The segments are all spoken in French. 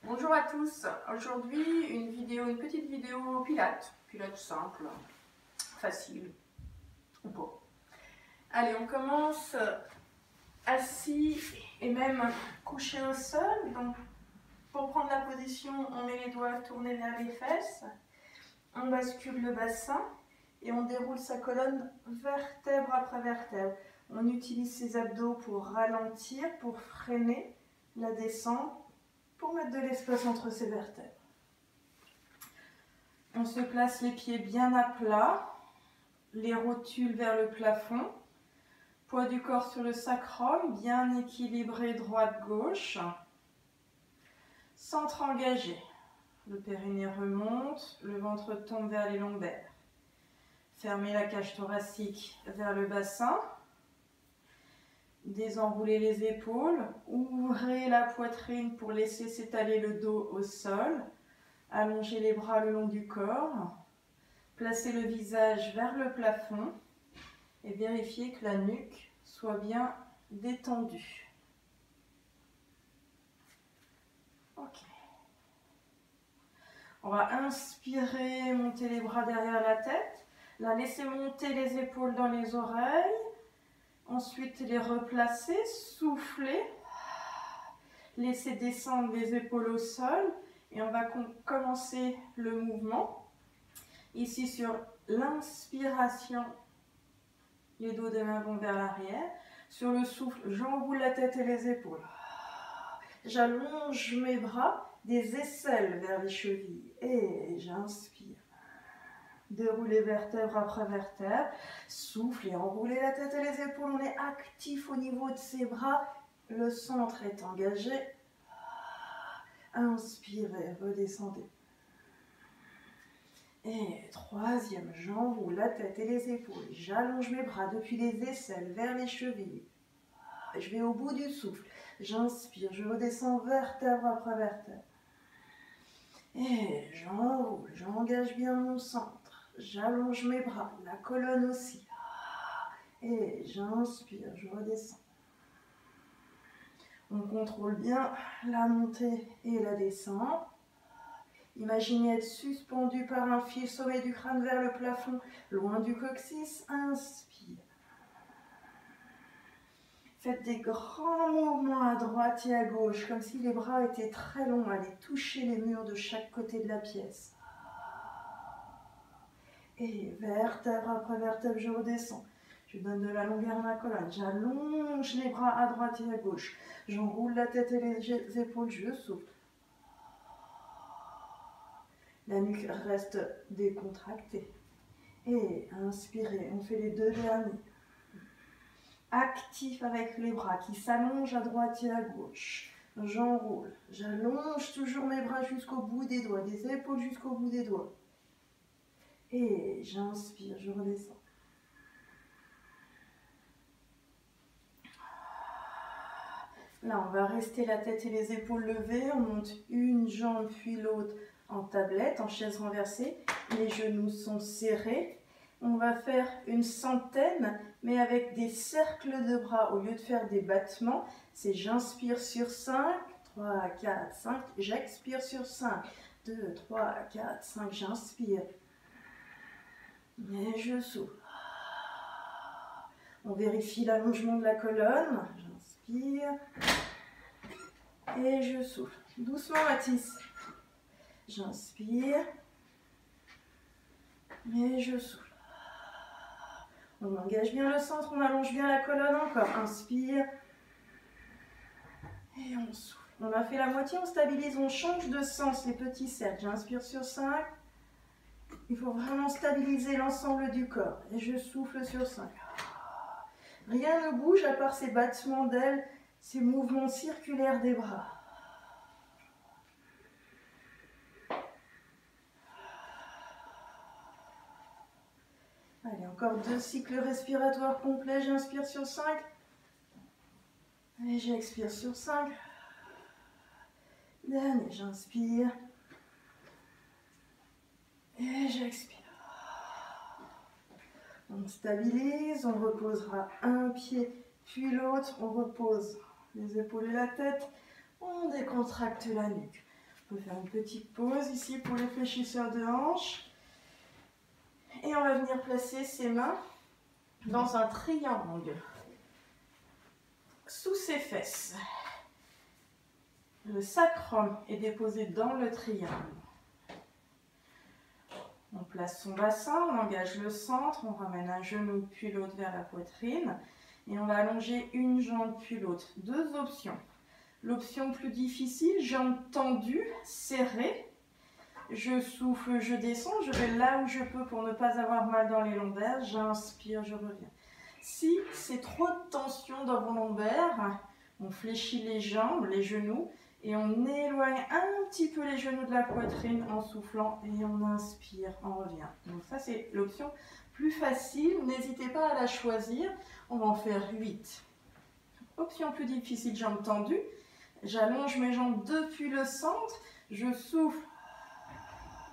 Bonjour à tous, aujourd'hui une petite vidéo pilates simple, facile ou pas. Allez, on commence assis et même couché au sol. Donc pour prendre la position, on met les doigts tournés vers les fesses, on bascule le bassin et on déroule sa colonne vertèbre après vertèbre. On utilise ses abdos pour ralentir, pour freiner la descente, pour mettre de l'espace entre ses vertèbres. On se place les pieds bien à plat, les rotules vers le plafond, poids du corps sur le sacrum, bien équilibré droite-gauche, centre engagé. Le périnée remonte, le ventre tombe vers les lombaires. Fermez la cage thoracique vers le bassin. Désenroulez les épaules, ouvrez la poitrine pour laisser s'étaler le dos au sol. Allongez les bras le long du corps. Placez le visage vers le plafond et vérifiez que la nuque soit bien détendue. Ok. On va inspirer, monter les bras derrière la tête. Là, laissez monter les épaules dans les oreilles. Ensuite, les replacer, souffler. Laissez descendre les épaules au sol. Et on va commencer le mouvement. Ici, sur l'inspiration, les dos de main vont vers l'arrière. Sur le souffle, j'enroule la tête et les épaules. J'allonge mes bras, des aisselles vers les chevilles. Et j'inspire. Déroulez vertèbre après vertèbre. Soufflez, enroulez la tête et les épaules. On est actif au niveau de ses bras. Le centre est engagé. Inspirez, redescendez. Et troisième, j'enroule la tête et les épaules. J'allonge mes bras depuis les aisselles vers les chevilles. Je vais au bout du souffle. J'inspire, je redescends vertèbre après vertèbre. Et j'enroule, j'engage bien mon centre. J'allonge mes bras, la colonne aussi. Et j'inspire, je redescends. On contrôle bien la montée et la descente. Imaginez être suspendu par un fil, sommet du crâne vers le plafond, loin du coccyx. Inspire. Faites des grands mouvements à droite et à gauche, comme si les bras étaient très longs, allez toucher les murs de chaque côté de la pièce. Et vertèbre après vertèbre, je redescends. Je donne de la longueur à ma colonne. J'allonge les bras à droite et à gauche. J'enroule la tête et les épaules, je souffle. La nuque reste décontractée. Et inspirez, on fait les deux derniers. Actif avec les bras qui s'allongent à droite et à gauche. J'enroule, j'allonge toujours mes bras jusqu'au bout des doigts, des épaules jusqu'au bout des doigts. Et j'inspire, je redescends. Là, on va rester la tête et les épaules levées. On monte une jambe puis l'autre en tablette, en chaise renversée. Les genoux sont serrés. On va faire une centaine, mais avec des cercles de bras. Au lieu de faire des battements, c'est j'inspire sur 5, 3, 4, 5. J'expire sur 5, 2, 3, 4, 5. J'inspire. Et je souffle. On vérifie l'allongement de la colonne. J'inspire. Et je souffle. Doucement, Mathis. J'inspire. Et je souffle. On engage bien le centre, on allonge bien la colonne encore. Inspire. Et on souffle. On a fait la moitié, on stabilise, on change de sens, les petits cercles. J'inspire sur 5. Il faut vraiment stabiliser l'ensemble du corps. Et je souffle sur 5. Rien ne bouge à part ces battements d'ailes, ces mouvements circulaires des bras. Allez, encore 2 cycles respiratoires complets. J'inspire sur 5. Et j'expire sur 5. Dernier, j'inspire. Et j'expire. On stabilise, on reposera un pied puis l'autre. On repose les épaules et la tête. On décontracte la nuque. On peut faire une petite pause ici pour les fléchisseurs de hanches. Et on va venir placer ses mains dans un triangle sous ses fesses. Le sacrum est déposé dans le triangle. On place son bassin, on engage le centre, on ramène un genou puis l'autre vers la poitrine et on va allonger une jambe puis l'autre. Deux options. L'option plus difficile, jambes tendues, serrées. Je souffle, je descends, je vais là où je peux pour ne pas avoir mal dans les lombaires. J'inspire, je reviens. Si c'est trop de tension dans vos lombaires, on fléchit les jambes, les genoux et on éloigne un petit peu les genoux de la poitrine en soufflant et on inspire, on revient. Donc ça c'est l'option plus facile, n'hésitez pas à la choisir, on va en faire 8. Option plus difficile, jambes tendues, j'allonge mes jambes depuis le centre, je souffle,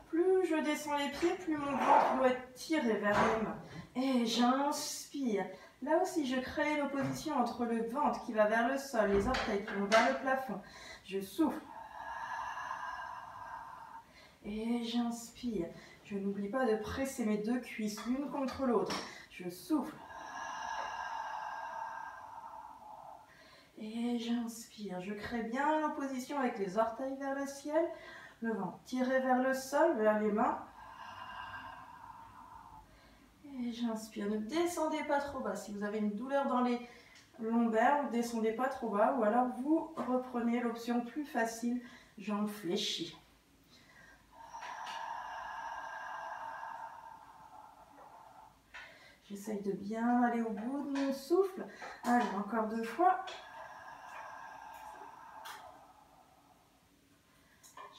plus je descends les pieds, plus mon ventre doit être tiré vers les mains et j'inspire. Là aussi, je crée l'opposition entre le ventre qui va vers le sol, les orteils qui vont vers le plafond. Je souffle. Et j'inspire. Je n'oublie pas de presser mes deux cuisses l'une contre l'autre. Je souffle. Et j'inspire. Je crée bien l'opposition avec les orteils vers le ciel, le ventre tiré vers le sol, vers les mains. Et j'inspire. Ne descendez pas trop bas. Si vous avez une douleur dans les lombaires, ne descendez pas trop bas. Ou alors vous reprenez l'option plus facile, jambes fléchies. J'essaye de bien aller au bout de mon souffle. Allez, encore 2 fois.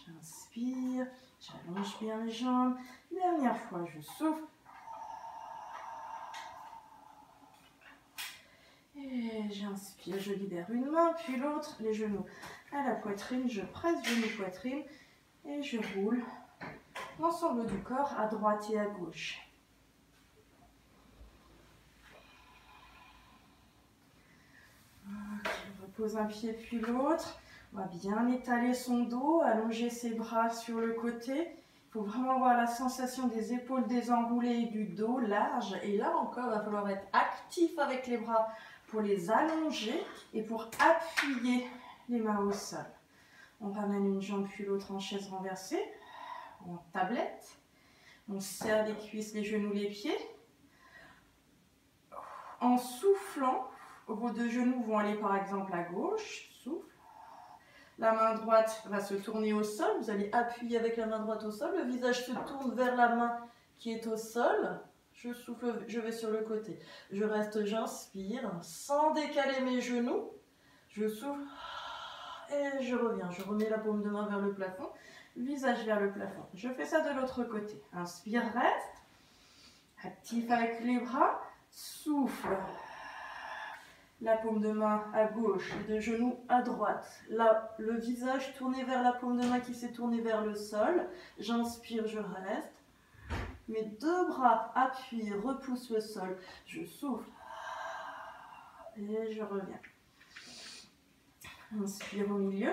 J'inspire. J'allonge bien les jambes. Dernière fois, je souffle. Et j'inspire, je libère une main, puis l'autre, les genoux à la poitrine, je presse genou poitrine et je roule l'ensemble du corps à droite et à gauche. Okay, on repose un pied puis l'autre, on va bien étaler son dos, allonger ses bras sur le côté. Il faut vraiment avoir la sensation des épaules désenroulées et du dos large. Et là encore, il va falloir être actif avec les bras pour les allonger et pour appuyer les mains au sol. On ramène une jambe puis l'autre en chaise renversée, ou en tablette. On serre les cuisses, les genoux, les pieds. En soufflant, vos deux genoux vont aller par exemple à gauche, souffle. La main droite va se tourner au sol, vous allez appuyer avec la main droite au sol, le visage se tourne vers la main qui est au sol. Je souffle, je vais sur le côté. Je reste, j'inspire, sans décaler mes genoux. Je souffle et je reviens. Je remets la paume de main vers le plafond, visage vers le plafond. Je fais ça de l'autre côté. Inspire, reste. Actif avec les bras. Souffle. La paume de main à gauche, les deux genoux à droite. Là, le visage tourné vers la paume de main qui s'est tournée vers le sol. J'inspire, je reste. Mes deux bras appuient, repoussent le sol. Je souffle. Et je reviens. Inspire au milieu.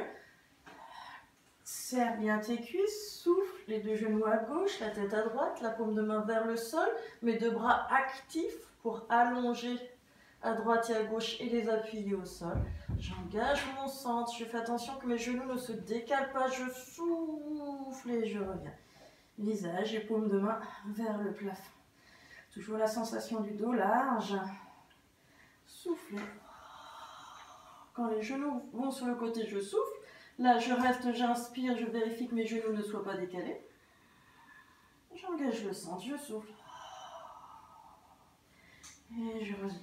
Serre bien tes cuisses. Souffle. Les deux genoux à gauche, la tête à droite, la paume de main vers le sol. Mes deux bras actifs pour allonger à droite et à gauche et les appuyer au sol. J'engage mon centre. Je fais attention que mes genoux ne se décalent pas. Je souffle et je reviens. Visage et paume de main vers le plafond. Toujours la sensation du dos large. Soufflez. Quand les genoux vont sur le côté, je souffle. Là, je reste, j'inspire, je vérifie que mes genoux ne soient pas décalés. J'engage le centre, je souffle. Et je reviens.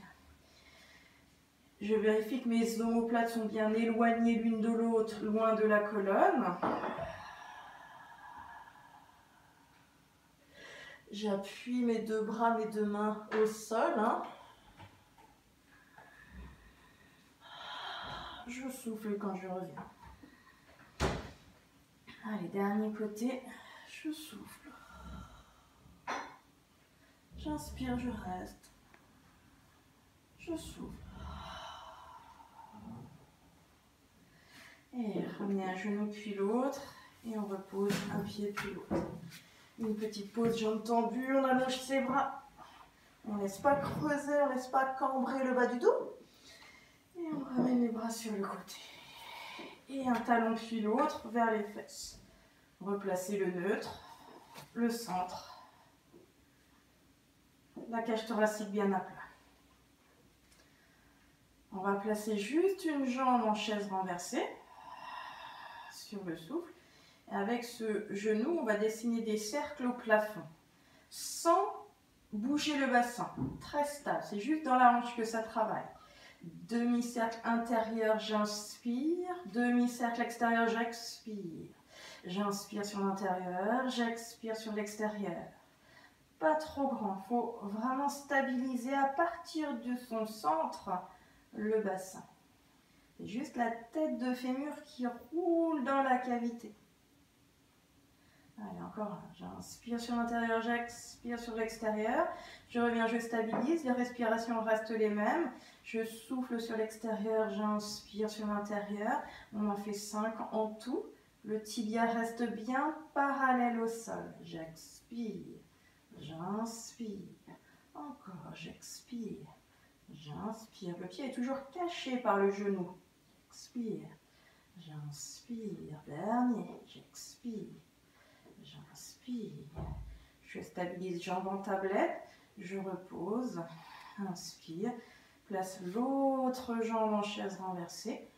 Je vérifie que mes omoplates sont bien éloignées l'une de l'autre, loin de la colonne. J'appuie mes deux bras, mes deux mains au sol. Je souffle quand je reviens. Allez, dernier côté, je souffle. J'inspire, je reste. Je souffle. Et ramener un genou puis l'autre. Et on repose un pied puis l'autre. Une petite pause, jambes tendues, on allonge ses bras. On ne laisse pas creuser, on ne laisse pas cambrer le bas du dos. Et on ramène les bras sur le côté. Et un talon puis l'autre vers les fesses. Replacez le neutre, le centre. La cage thoracique bien à plat. On va placer juste une jambe en chaise renversée sur le souffle. Et avec ce genou, on va dessiner des cercles au plafond sans bouger le bassin. Très stable, c'est juste dans la hanche que ça travaille. Demi-cercle intérieur, j'inspire. Demi-cercle extérieur, j'expire. J'inspire sur l'intérieur, j'expire sur l'extérieur. Pas trop grand, il faut vraiment stabiliser à partir de son centre le bassin. C'est juste la tête de fémur qui roule dans la cavité. Allez, encore un. J'inspire sur l'intérieur, j'expire sur l'extérieur. Je reviens, je stabilise. Les respirations restent les mêmes. Je souffle sur l'extérieur, j'inspire sur l'intérieur. On en fait 5 en tout. Le tibia reste bien parallèle au sol. J'expire, j'inspire. Encore, j'expire, j'inspire. Le pied est toujours caché par le genou. J'expire, j'inspire. Dernier, j'expire. J'inspire, je stabilise jambes en tablette, je repose, inspire, place l'autre jambe en chaise renversée,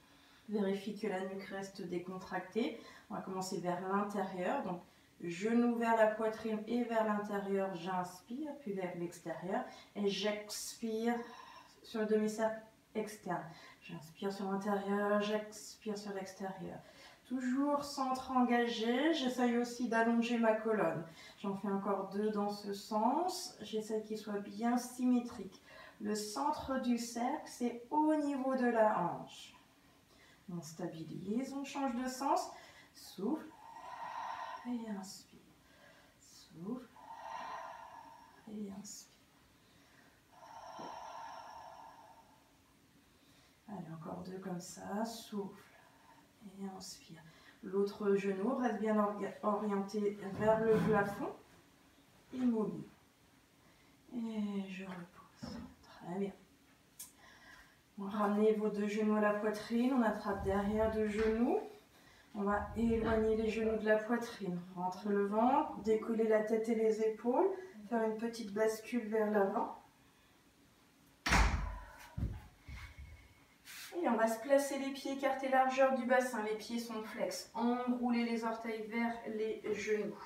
vérifie que la nuque reste décontractée. On va commencer vers l'intérieur, donc genou vers la poitrine et vers l'intérieur, j'inspire, puis vers l'extérieur et j'expire sur le demi-cercle externe. J'inspire sur l'intérieur, j'expire sur l'extérieur. Toujours centre engagé, j'essaye aussi d'allonger ma colonne. J'en fais encore 2 dans ce sens, j'essaye qu'il soit bien symétrique. Le centre du cercle, c'est au niveau de la hanche. On stabilise, on change de sens, souffle et inspire. Souffle et inspire. Allez, encore 2 comme ça, souffle. Et inspire. L'autre genou reste bien orienté vers le plafond. Immobile. Et je repose. Très bien. On ramenez vos 2 genoux à la poitrine. On attrape derrière 2 genoux. On va éloigner les genoux de la poitrine. Rentre le ventre. Décoller la tête et les épaules. Faire une petite bascule vers l'avant. Et on va se placer les pieds, écarter largeur du bassin. Les pieds sont flex. Enrouler les orteils vers les genoux.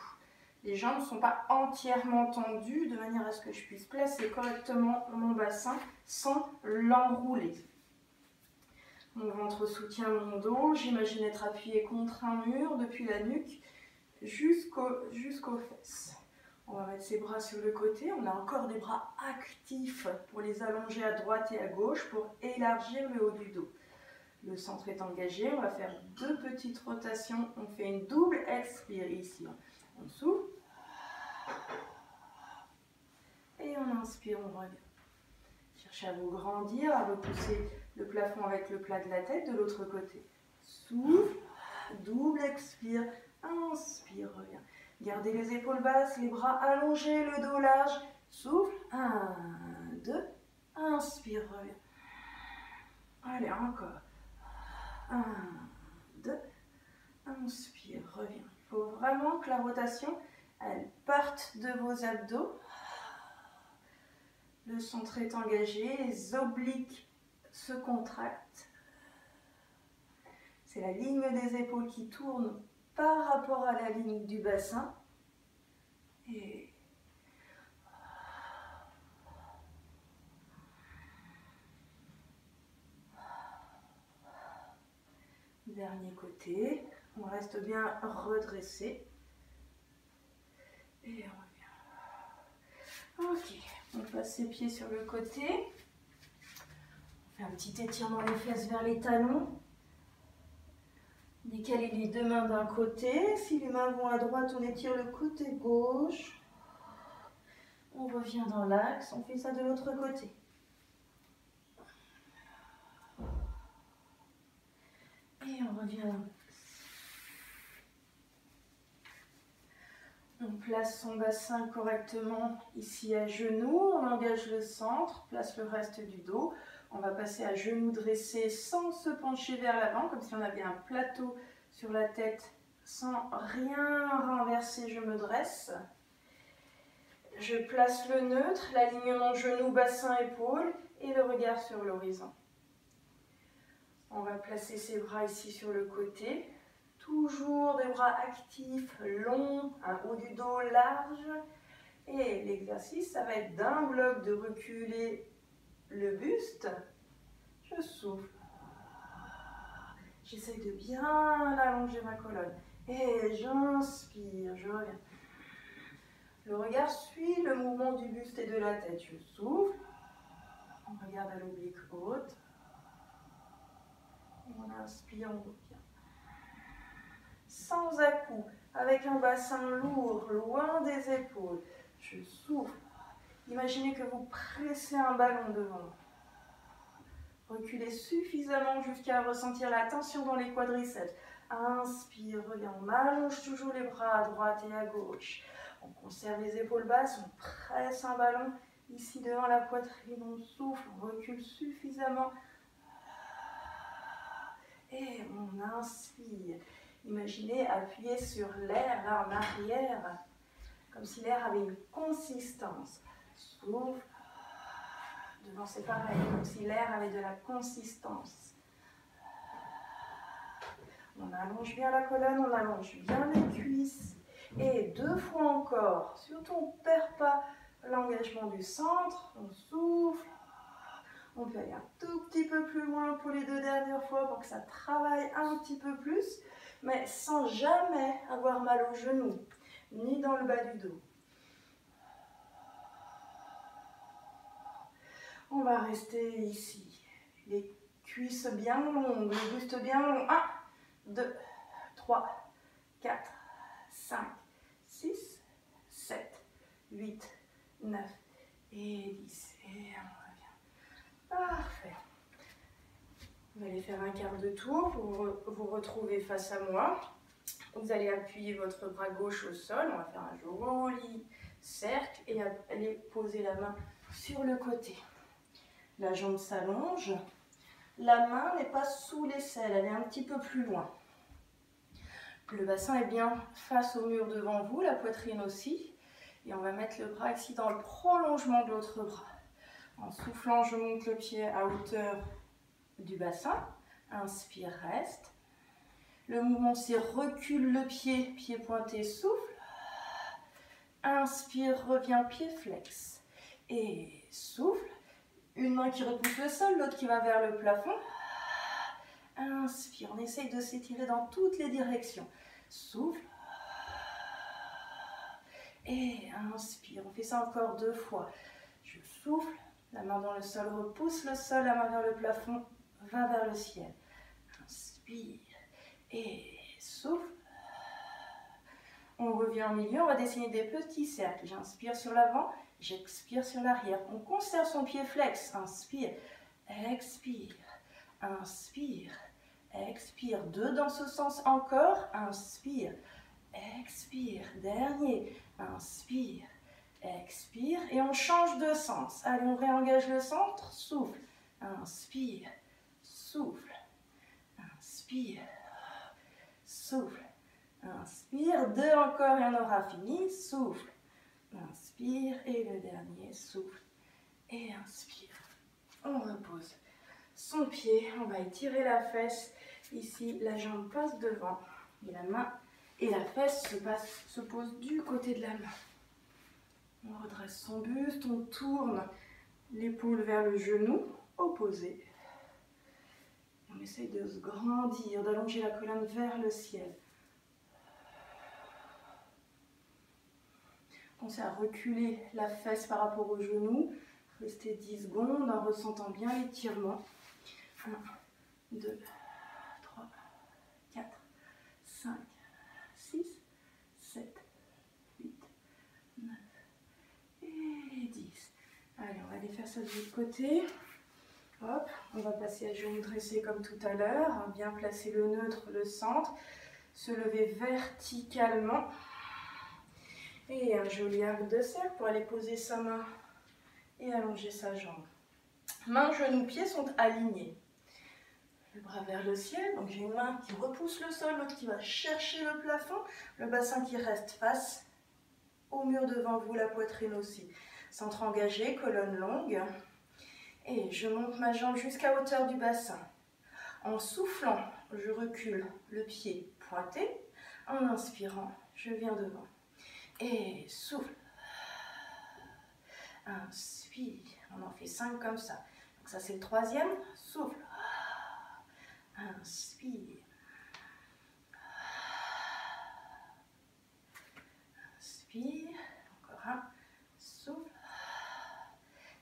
Les jambes ne sont pas entièrement tendues de manière à ce que je puisse placer correctement mon bassin sans l'enrouler. Mon ventre soutient mon dos. J'imagine être appuyé contre un mur depuis la nuque jusqu'aux fesses. On va mettre ses bras sur le côté. On a encore des bras actifs pour les allonger à droite et à gauche pour élargir le haut du dos. Le centre est engagé. On va faire 2 petites rotations. On fait une double expire ici. On souffle. Et on inspire, on revient. Cherchez à vous grandir, à repousser le plafond avec le plat de la tête de l'autre côté. Souffle. Double expire. Inspire, revient. Gardez les épaules basses, les bras allongés, le dos large. Souffle. 1, 2. Inspire, reviens. Allez, encore. 1, 2. Inspire, reviens. Il faut vraiment que la rotation, elle parte de vos abdos. Le centre est engagé, les obliques se contractent. C'est la ligne des épaules qui tourne par rapport à la ligne du bassin. Et dernier côté, on reste bien redressé. Et on revient. Ok, on passe ses pieds sur le côté. On fait un petit étirement des fesses vers les talons. Décalez les 2 mains d'un côté. Si les mains vont à droite, on étire le côté gauche. On revient dans l'axe. On fait ça de l'autre côté. Et on revient dans l'axe. On place son bassin correctement ici à genoux, on engage le centre, place le reste du dos. On va passer à genoux dressés sans se pencher vers l'avant, comme si on avait un plateau sur la tête, sans rien renverser, je me dresse. Je place le neutre, l'alignement genou, bassin, épaule et le regard sur l'horizon. On va placer ses bras ici sur le côté. Toujours des bras actifs, longs, un haut du dos large. Et l'exercice, ça va être d'un bloc de reculer le buste. Je souffle. J'essaye de bien allonger ma colonne. Et j'inspire, je reviens. Le regard suit le mouvement du buste et de la tête. Je souffle. On regarde à l'oblique haute. On inspire, on revient. Sans à-coups, avec un bassin lourd, loin des épaules. Je souffle. Imaginez que vous pressez un ballon devant vous. Reculez suffisamment jusqu'à ressentir la tension dans les quadriceps. Inspire, reviens. On allonge toujours les bras à droite et à gauche. On conserve les épaules basses, on presse un ballon ici devant la poitrine. On souffle, on recule suffisamment. Et on inspire. Imaginez appuyer sur l'air là en arrière, comme si l'air avait une consistance. Souffle. Devant c'est pareil, comme si l'air avait de la consistance. On allonge bien la colonne, on allonge bien les cuisses. Et 2 fois encore, surtout on ne perd pas l'engagement du centre, on souffle. On peut aller un tout petit peu plus loin pour les 2 dernières fois pour que ça travaille un petit peu plus, mais sans jamais avoir mal au genou, ni dans le bas du dos. On va rester ici, les cuisses bien longues, le buste bien long. 1, 2, 3, 4, 5, 6, 7, 8, 9 et 10. Et on revient. Parfait. Vous allez faire un quart de tour pour vous retrouver face à moi. Vous allez appuyer votre bras gauche au sol. On va faire un joli cercle et aller poser la main sur le côté. La jambe s'allonge. La main n'est pas sous l'aisselle, elle est un petit peu plus loin. Le bassin est bien face au mur devant vous, la poitrine aussi. Et on va mettre le bras ici dans le prolongement de l'autre bras. En soufflant, je monte le pied à hauteur du bassin. Inspire, reste. Le mouvement, c'est recule le pied, pied pointé, souffle. Inspire, reviens, pied flex. Et souffle. Une main qui repousse le sol, l'autre qui va vers le plafond. Inspire, on essaye de s'étirer dans toutes les directions. Souffle. Et inspire, on fait ça encore 2 fois. Je souffle, la main dans le sol, repousse le sol, la main vers le plafond, va vers le ciel. Inspire et souffle. On revient au milieu, on va dessiner des petits cercles. J'inspire sur l'avant, j'expire sur l'arrière. On conserve son pied flex. Inspire, expire, inspire, expire. 2 dans ce sens encore. Inspire, expire. Dernier. Inspire, expire. Et on change de sens. Allez, on réengage le centre. Souffle, inspire, souffle, inspire, souffle. Inspire, 2 encore et on aura fini. Souffle, inspire et le dernier, souffle et inspire. On repose son pied, on va étirer la fesse. Ici, la jambe passe devant et la main et la fesse se pose du côté de la main. On redresse son buste, on tourne l'épaule vers le genou opposé. On essaye de se grandir, d'allonger la colonne vers le ciel. Pensez à reculer la fesse par rapport au genou. Restez 10 secondes en ressentant bien l'étirement. 1, 2, 3, 4, 5, 6, 7, 8, 9 et 10. Allez, on va aller faire ça de l'autre côté. Hop, on va passer à genoux dressés comme tout à l'heure. Bien placer le neutre, le centre. Se lever verticalement. Et un joli arc de cercle pour aller poser sa main et allonger sa jambe. Mains, genoux, pieds sont alignés. Le bras vers le ciel, donc j'ai une main qui repousse le sol, l'autre qui va chercher le plafond, le bassin qui reste face au mur devant vous, la poitrine aussi. Centre engagé, colonne longue. Et je monte ma jambe jusqu'à hauteur du bassin. En soufflant, je recule le pied pointé. En inspirant, je viens devant. Et souffle. Inspire. On en fait 5 comme ça. Donc ça c'est le troisième. Souffle. Inspire. Inspire. Encore un. Souffle.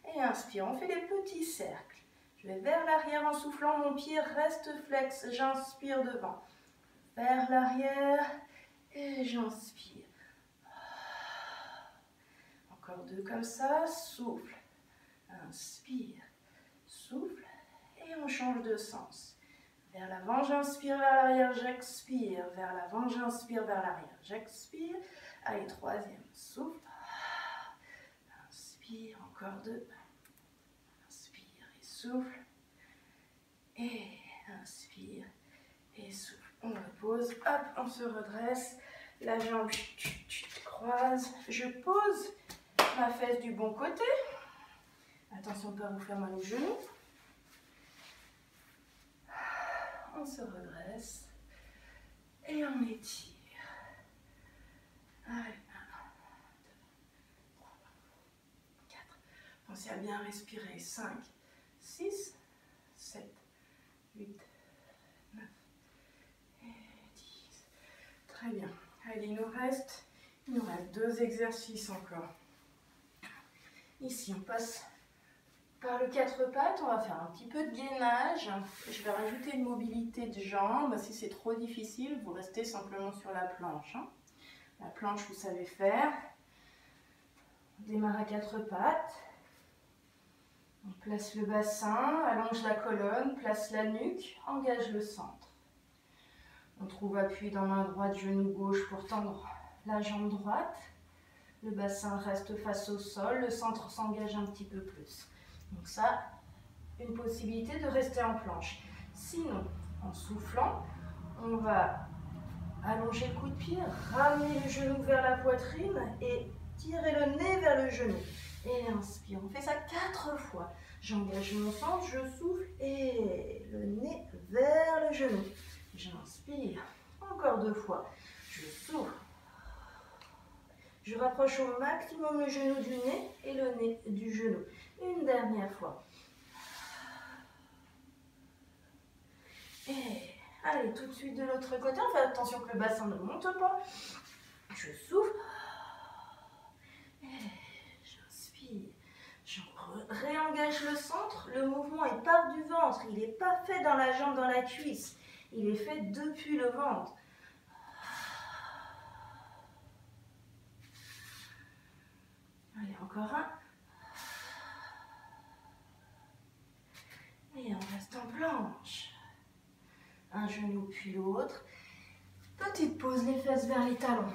Et inspire. On fait des petits cercles. Je vais vers l'arrière en soufflant. Mon pied reste flex. J'inspire devant. Vers l'arrière. Et j'inspire. Encore 2 comme ça. Souffle. Inspire. Souffle. Et on change de sens. Vers l'avant, j'inspire, vers l'arrière, j'expire. Vers l'avant, j'inspire, vers l'arrière, j'expire. Allez, troisième, souffle. Inspire, encore 2. Inspire et souffle. Et inspire et souffle. On repose, hop, on se redresse. La jambe croise. Je pose ma fesse du bon côté. Attention de ne pas vous faire mal aux genoux. On se redresse et on étire. Allez, 1, 2, 3, 4. Pensez à bien respirer. 5, 6, 7, 8, 9 et 10. Très bien. Allez, il nous reste 2 exercices encore. Ici, on passe par le 4 pattes, on va faire un petit peu de gainage. Je vais rajouter une mobilité de jambes. Si c'est trop difficile, vous restez simplement sur la planche. La planche, vous savez faire. On démarre à 4 pattes. On place le bassin, allonge la colonne, place la nuque, engage le centre. On trouve appui dans main droite, genou gauche pour tendre la jambe droite. Le bassin reste face au sol, le centre s'engage un petit peu plus. Donc ça, une possibilité de rester en planche. Sinon, en soufflant, on va allonger le coup de pied, ramener le genou vers la poitrine et tirer le nez vers le genou. Et inspire, on fait ça 4 fois. J'engage mon centre, je souffle et le nez vers le genou. J'inspire, encore 2 fois. Je souffle. Je rapproche au maximum le genou du nez et le nez du genou. Une dernière fois. Et allez, tout de suite de l'autre côté. On fait attention que le bassin ne monte pas. Je souffle. Et j'inspire. Je réengage le centre. Le mouvement est part du ventre. Il n'est pas fait dans la jambe, dans la cuisse. Il est fait depuis le ventre. Allez, encore un. Et on reste en planche. Un genou puis l'autre. Petite pause, les fesses vers les talons.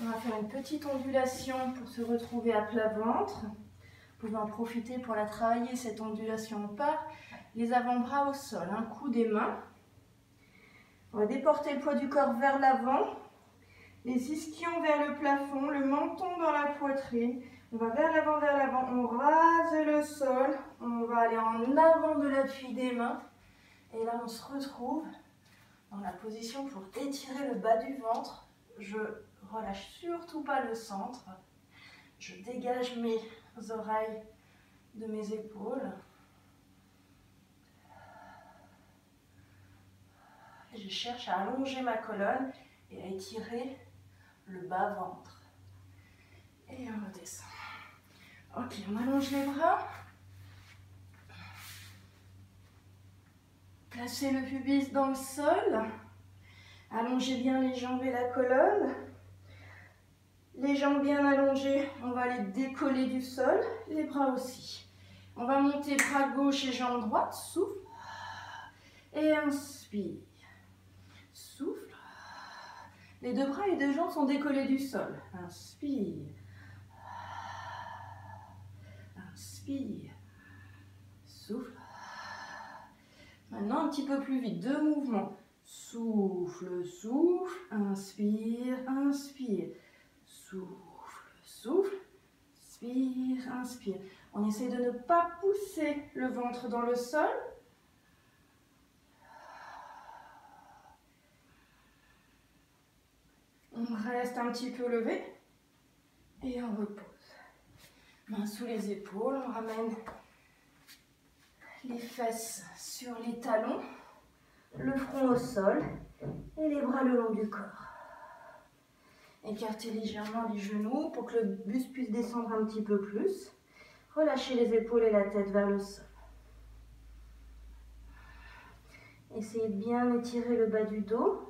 On va faire une petite ondulation pour se retrouver à plat ventre. Vous pouvez en profiter pour la travailler, cette ondulation. On part les avant-bras au sol, un coup des mains. On va déporter le poids du corps vers l'avant. Les ischions vers le plafond, le menton dans la poitrine. On va vers l'avant, on rase le sol, on va aller en avant de l'appui des mains. Et là, on se retrouve dans la position pour étirer le bas du ventre. Je relâche surtout pas le centre. Je dégage mes oreilles de mes épaules. Et je cherche à allonger ma colonne et à étirer le bas ventre. Et on redescend. Ok, on allonge les bras. Placez le pubis dans le sol. Allongez bien les jambes et la colonne. Les jambes bien allongées, on va les décoller du sol. Les bras aussi. On va monter bras gauche et jambe droite. Souffle. Et inspire. Souffle. Les deux bras et deux jambes sont décollés du sol. Inspire. Inspire. Souffle. Maintenant, un petit peu plus vite. Deux mouvements. Souffle, souffle. Inspire, inspire. Souffle, souffle. Inspire, inspire. On essaie de ne pas pousser le ventre dans le sol. On reste un petit peu levé et on repose. Mains sous les épaules, on ramène les fesses sur les talons, le front au sol et les bras le long du corps. Écartez légèrement les genoux pour que le buste puisse descendre un petit peu plus. Relâchez les épaules et la tête vers le sol. Essayez de bien étirer le bas du dos.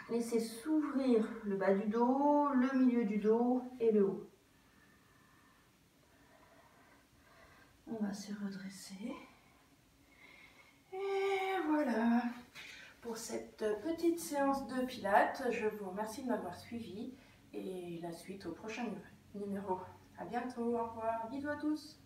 Laissez s'ouvrir le bas du dos, le milieu du dos et le haut. On va se redresser. Et voilà. Pour cette petite séance de pilates, je vous remercie de m'avoir suivi et la suite au prochain numéro. À bientôt, au revoir, bisous à tous.